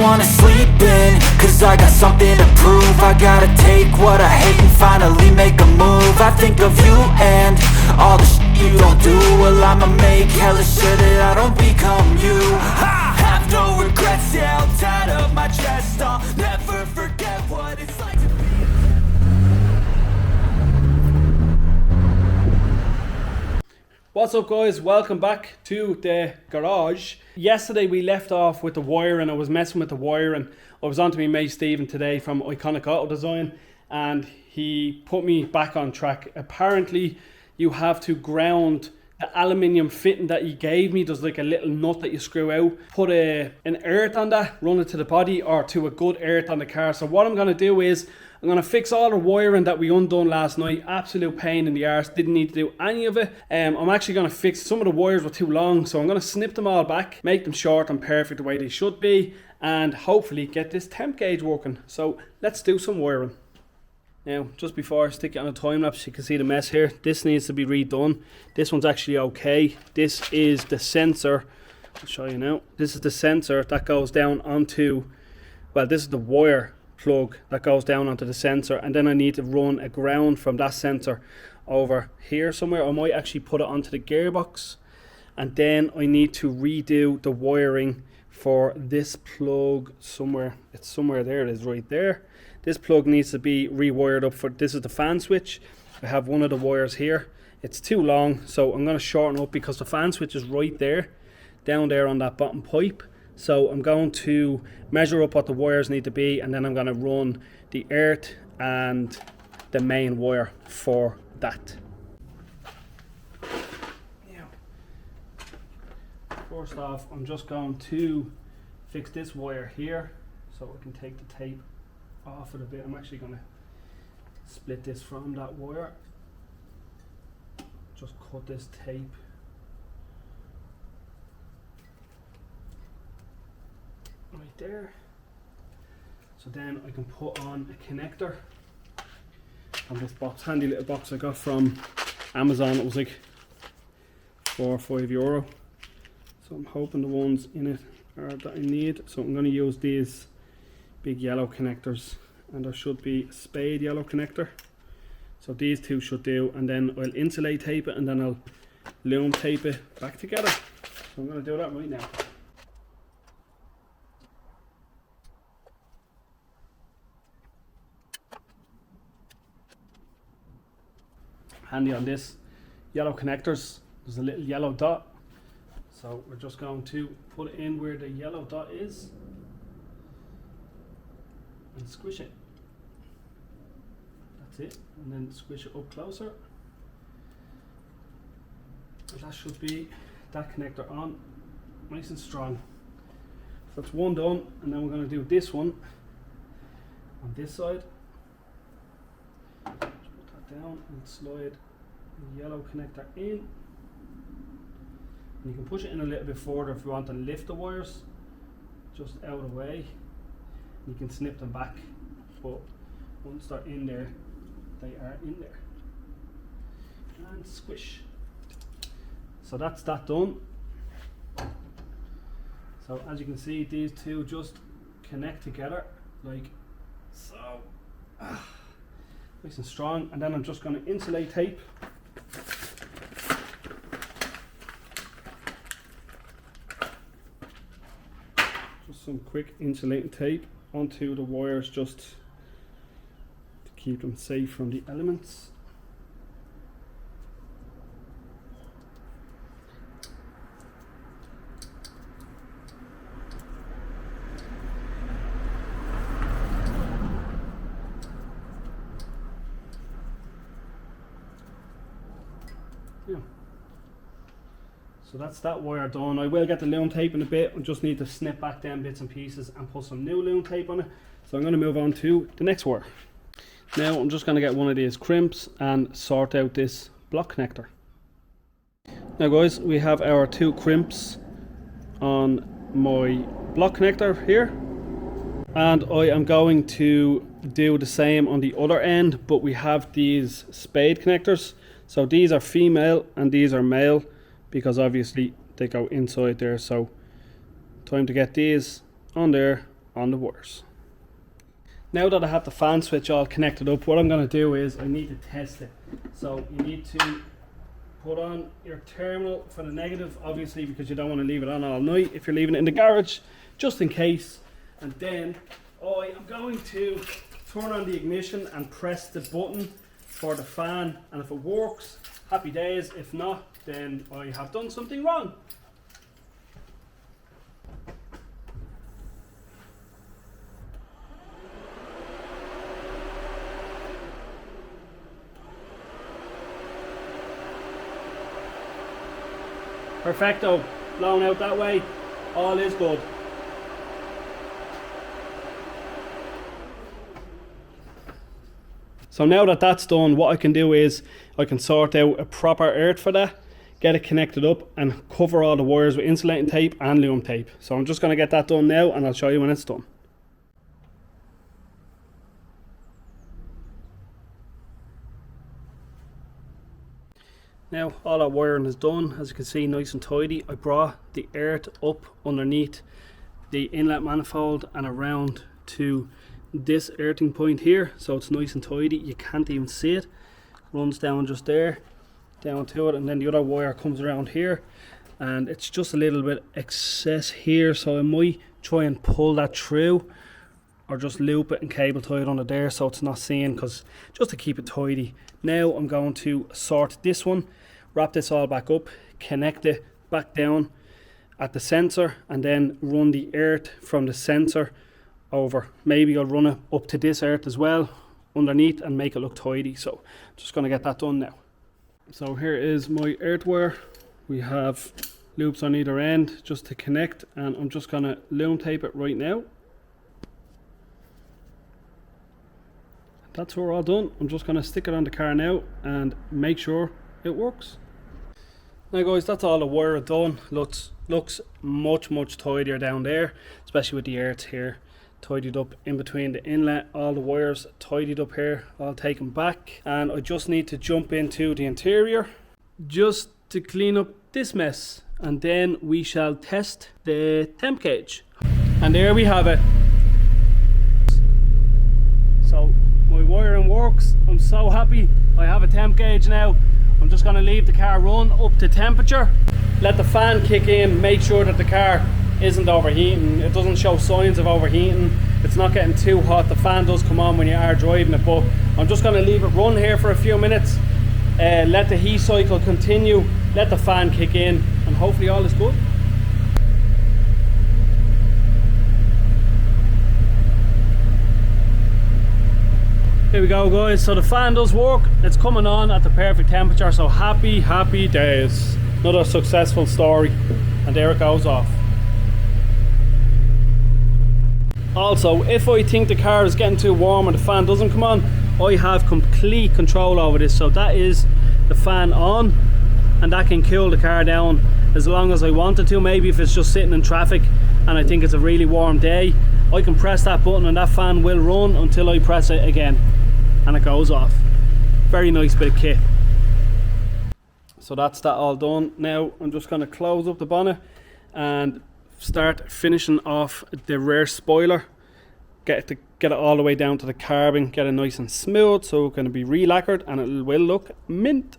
wanna sleep in, cause I got something to prove. I gotta take what I hate and finally make a move. I think of you and all the shit you don't do. Well, I'ma make hella sure that I don't become you. I have no regrets, yeah, I'll tie up my chest. I'll never forget what it's like to be. What's up, guys? Welcome back to the garage. Yesterday we left off with the wiring. I was messing with the wiring. I was on to my mate Stephen today from Iconic Auto Design, and he put me back on track. Apparently you have to ground the aluminium fitting that he gave me. There's like a little nut that you screw out, put an earth on that, run it to the body or to a good earth on the car. So what I'm going to do is I'm going to fix all the wiring that we undone last night. Absolute pain in the arse, didn't need to do any of it. I'm actually going to fix, some of the wires were too long, so I'm going to snip them all back, make them short and perfect the way they should be, and hopefully get this temp gauge working. So let's do some wiring. Now, just before I stick it on a time lapse, you can see the mess here. This needs to be redone. This one's actually okay. This is the sensor. I'll show you now. This is the sensor that goes down onto, well, this is the wire plug that goes down onto the sensor, and then I need to run a ground from that sensor over here somewhere. I might actually put it onto the gearbox, and then I need to redo the wiring for this plug somewhere. It's somewhere there, it is right there. This plug needs to be rewired up for, this is the fan switch. I have one of the wires here. It's too long, so I'm going to shorten up because the fan switch is right there, down there on that bottom pipe. So I'm going to measure up what the wires need to be, and then I'm going to run the earth and the main wire for that. Now, first off, I'm just going to fix this wire here so I can take the tape off it a bit. I'm actually going to split this from that wire. Just cut this tape. Right there. So then I can put on a connector on this box, handy little box I got from Amazon. It was like €4 or €5. So I'm hoping the ones in it are that I need. So I'm going to use these big yellow connectors, and there should be a spade yellow connector. So these two should do, and then I'll insulate tape it, and then I'll loom tape it back together. So I'm going to do that right now. Handy on this yellow connectors, there's a little yellow dot, so we're just going to put it in where the yellow dot is and squish it. That's it, and then squish it up closer. That should be that connector on, nice and strong. So that's one done, and then we're going to do this one on this side. Down and slide the yellow connector in, and you can push it in a little bit further if you want to lift the wires just out of the way. You can snip them back, but once they're in there, they are in there. And squish. So that's that done. So as you can see, these two just connect together like so. Nice and strong, and then I'm just going to insulate tape. Just some quick insulating tape onto the wires just to keep them safe from the elements. Yeah. So that's that wire done. I will get the loom tape in a bit. I just need to snip back them bits and pieces and put some new loom tape on it. So I'm going to move on to the next wire. Now I'm just going to get one of these crimps and sort out this block connector. Now guys, we have our two crimps on my block connector here, and I am going to do the same on the other end, but we have these spade connectors. So these are female and these are male, because obviously they go inside there. So time to get these on there on the wires. Now that I have the fan switch all connected up, what I'm going to do is I need to test it. So you need to put on your terminal for the negative, obviously, because you don't want to leave it on all night if you're leaving it in the garage, just in case. And then I am going to turn on the ignition and press the button for the fan, and if it works, happy days. If not, then I have done something wrong. Perfecto, blown out that way, all is good. So now that that's done, what I can do is I can sort out a proper earth for that, get it connected up and cover all the wires with insulating tape and loom tape. So I'm just going to get that done now and I'll show you when it's done. Now all that wiring is done, as you can see, nice and tidy. I brought the earth up underneath the inlet manifold and around to this earthing point here, so it's nice and tidy. You can't even see it. Runs down just there, down to it, and then the other wire comes around here, and it's just a little bit excess here, so I might try and pull that through or just loop it and cable tie it under there so it's not seen, because just to keep it tidy. Now I'm going to sort this one, wrap this all back up, connect it back down at the sensor, and then run the earth from the sensor over. Maybe I'll run it up to this earth as well underneath and make it look tidy. So just going to get that done now. So here is my earth wire. We have loops on either end just to connect, and I'm just going to loom tape it right now. That's where we're all done. I'm just going to stick it on the car now and make sure it works. Now guys, that's all the wire done. Looks much tidier down there, especially with the earth here tidied up in between the inlet. All the wires tidied up here, all taken back, and I just need to jump into the interior just to clean up this mess, and then we shall test the temp gauge. And there we have it. So my wiring works. I'm so happy. I have a temp gauge now. I'm just going to leave the car run up to temperature, let the fan kick in, make sure that the car isn't overheating. It doesn't show signs of overheating. It's not getting too hot. The fan does come on when you are driving it, but I'm just going to leave it run here for a few minutes, let the heat cycle continue, let the fan kick in, and hopefully all is good. Here we go guys, so the fan does work. It's coming on at the perfect temperature, so happy days. Another successful story, and there it goes off. Also, if I think the car is getting too warm and the fan doesn't come on, I have complete control over this. So that is the fan on, and that can cool the car down as long as I wanted to. Maybe if it's just sitting in traffic and I think it's a really warm day, I can press that button and that fan will run until I press it again and it goes off. Very nice bit of kit. So that's that all done. Now I'm just going to close up the bonnet and start finishing off the rear spoiler. Get it all the way down to the carbon, get it nice and smooth, so it's going to be re-lacquered and it will look mint.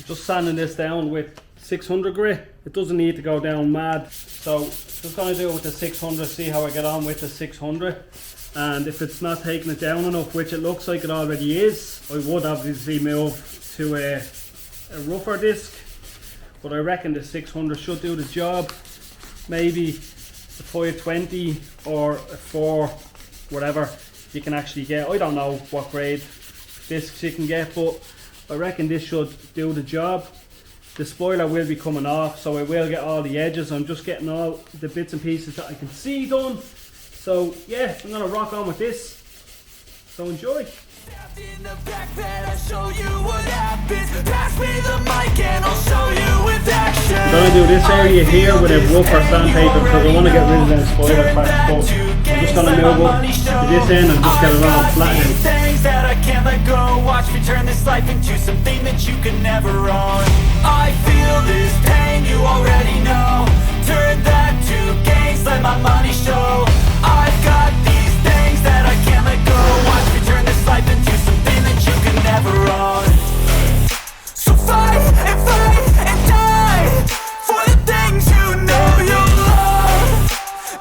Just sanding this down with 600 grit. It doesn't need to go down mad, so just going to do it with the 600, see how I get on with the 600. And if it's not taking it down enough, which it looks like it already is, I would obviously move to a rougher disc, but I reckon the 600 should do the job. Maybe the 520 or a 4, whatever you can actually get. I don't know what grade discs you can get, but I reckon this should do the job. The spoiler will be coming off, so I will get all the edges. I'm just getting all the bits and pieces that I can see done. So yeah, I'm gonna rock on with this. So enjoy. In the back bed, I'll show you what happens. Pass me the mic and I'll show you with action. I'm gonna do this area here with a rougher sandpaper because I want to get rid of them spoiler parts. But I'm just gonna move up to this end and just get it all flattened. can't let go. Watch me turn this life into something that you can never own. I feel this pain, you already know. Turn that to gains, let my money show. I've got these things that I can't let go. Watch me turn this life into something that you can never own. So fight and die for the things you know you love.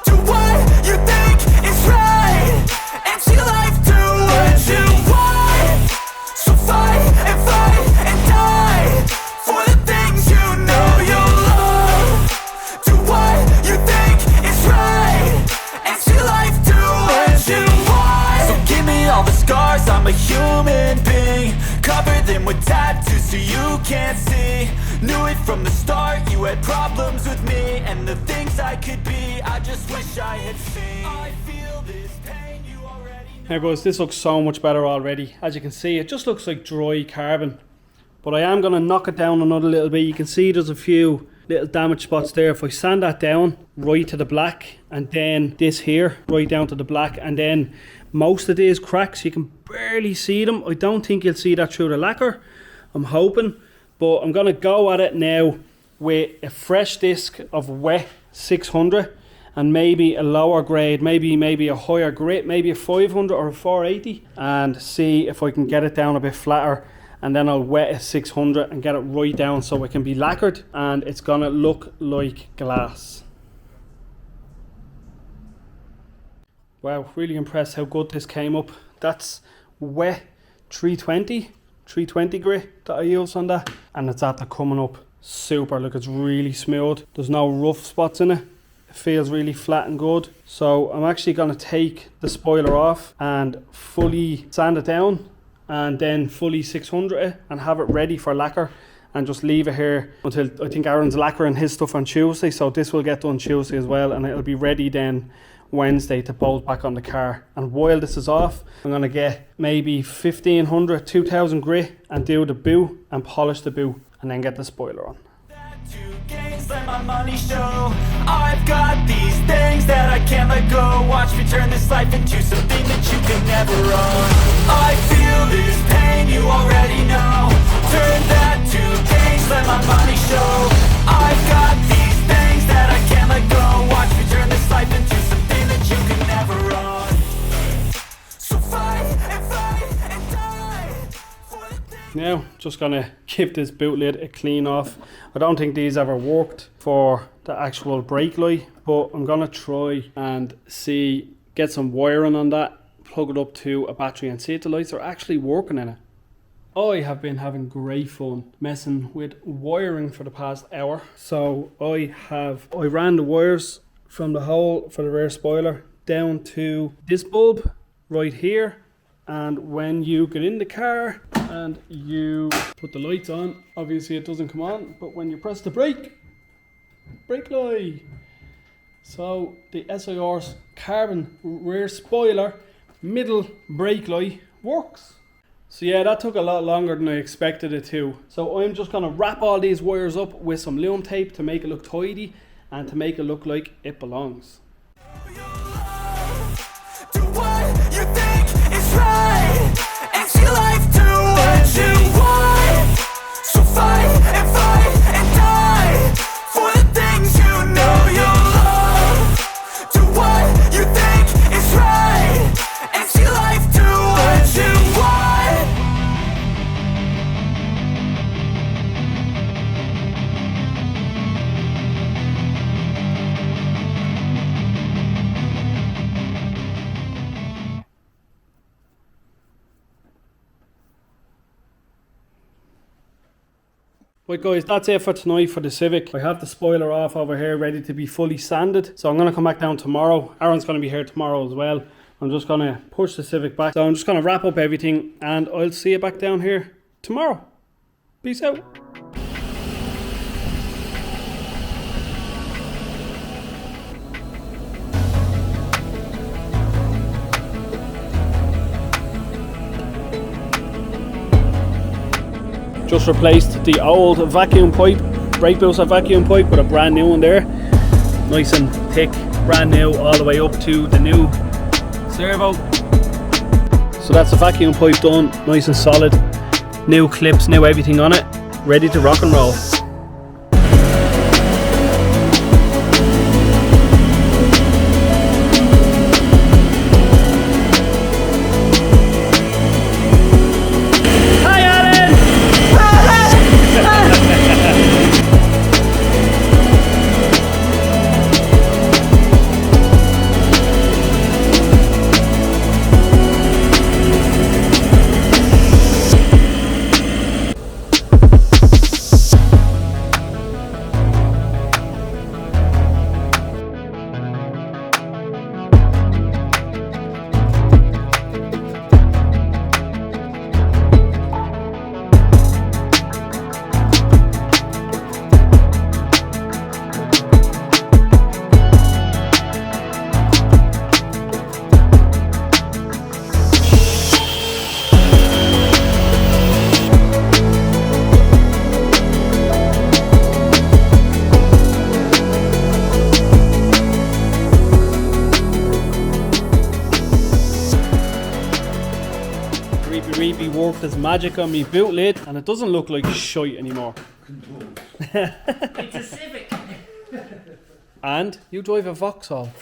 Do what you think is right and see life do what you want. So fight and die for the things you know you love. Do what you think is right and see life do what you want. So give me all the scars, I'm a human being. Cover them with tattoos so you can't see. Knew it from the start, you had problems with me and the things I could be, I just wish I had seen. I feel this pain, you already know. Now guys, this looks so much better already. As you can see, it just looks like dry carbon. But I am going to knock it down another little bit. You can see there's a few little damage spots there. If I sand that down right to the black, and then this here right down to the black, and then most of these cracks, you can barely see them. I don't think you'll see that through the lacquer, I'm hoping. But I'm going to go at it now with a fresh disc of wet 600 and maybe a lower grade, maybe a higher grit, maybe a 500 or a 480, and see if I can get it down a bit flatter. And then I'll wet a 600 and get it right down so it can be lacquered and it's going to look like glass. Wow, really impressed how good this came up. That's wet 320 grit that I used on that, and it's after coming up super. Look, it's really smooth. There's no rough spots in it. It feels really flat and good. So I'm actually going to take the spoiler off and fully sand it down, and then fully 600 it and have it ready for lacquer, and just leave it here until I think Aaron's lacquering his stuff on Tuesday. So this will get done Tuesday as well, and it'll be ready then Wednesday to bolt back on the car. And while this is off, I'm going to get maybe 1500, 2000 grit and do the boot and polish the boot, and then get the spoiler on. Let my money show. I've got these things that I can't let go. Watch me turn this life into something that you can never own. I feel this pain, you already know. Turn that to gains, let my money show. I've got these things that I can't let go. Watch me turn this life into something that you can never own. So fight and die for the things. Now, just gonna give this boot lid a clean off. I don't think these ever worked for the actual brake light, but I'm gonna try and see, get some wiring on that, plug it up to a battery and see if the lights are actually working in it. I have been having great fun messing with wiring for the past hour. So I ran the wires from the hole for the rear spoiler down to this bulb right here. And when you get in the car and you put the lights on, obviously it doesn't come on, but when you press the brake light. So the SIR's carbon rear spoiler middle brake light works. So yeah, that took a lot longer than I expected it to. So I'm just gonna wrap all these wires up with some loom tape to make it look tidy and to make it look like it belongs. Do what you think is right and see life do what you want. So fight and die for the things you know you love. Do what you think is right and see life do what you want. Right guys, that's it for tonight for the Civic. I have the spoiler off over here ready to be fully sanded. So I'm going to come back down tomorrow. Aaron's going to be here tomorrow as well. I'm just going to push the Civic back. So I'm just going to wrap up everything and I'll see you back down here tomorrow. Peace out. Just replaced the old vacuum pipe, brake booster vacuum pipe, with a brand new one there. Nice and thick, brand new, all the way up to the new servo. So that's the vacuum pipe done, nice and solid. New clips, new everything on it, ready to rock and roll. Reeby worked his magic on me boot lid and it doesn't look like shite anymore. It's a Civic. And you drive a Vauxhall.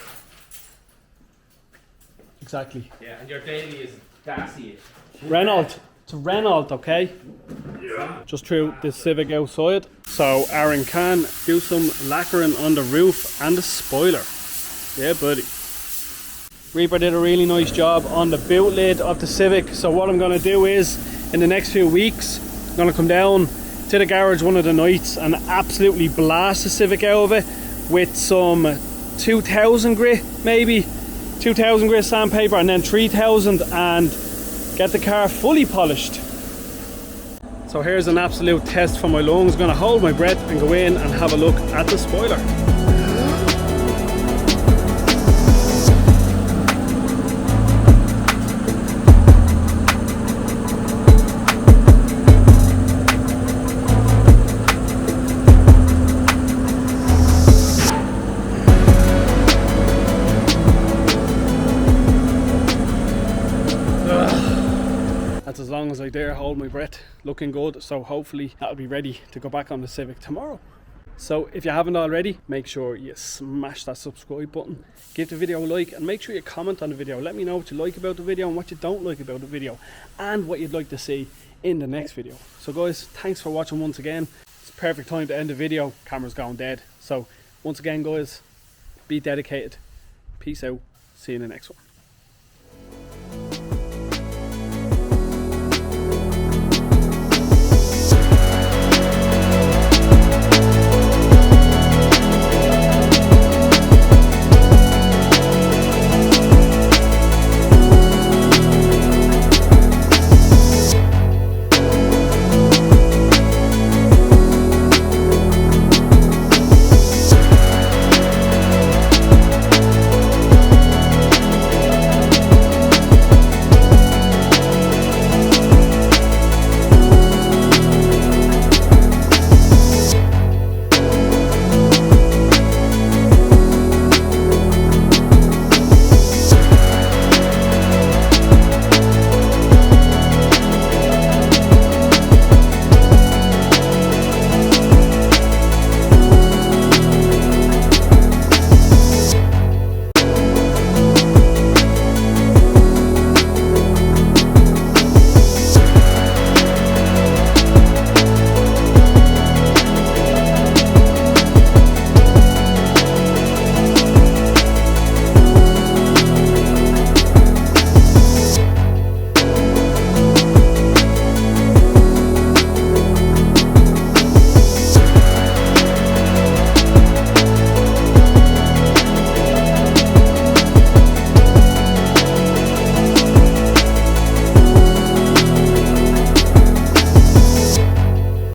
Exactly. Yeah, and your daily is gassy. Renault. It's a Renault, okay? Yeah. Just threw this Civic outside. So Aaron can do some lacquering on the roof and the spoiler. Yeah, buddy. Reaper did a really nice job on the boot lid of the Civic. So what I'm going to do is, in the next few weeks, I'm going to come down to the garage one of the nights and absolutely blast the Civic out of it with some 2000 grit, maybe 2000 grit sandpaper, and then 3000, and get the car fully polished. So here's an absolute test for my lungs. I'm going to hold my breath and go in and have a look at the spoiler. That's as long as I dare hold my breath. Looking good, so hopefully that'll be ready to go back on the Civic tomorrow. So if you haven't already, make sure you smash that subscribe button, give the video a like, and make sure you comment on the video. Let me know what you like about the video and what you don't like about the video, and what you'd like to see in the next video. So guys, thanks for watching once again. It's the perfect time to end the video. Camera's going dead. So once again guys, be dedicated. Peace out. See you in the next one.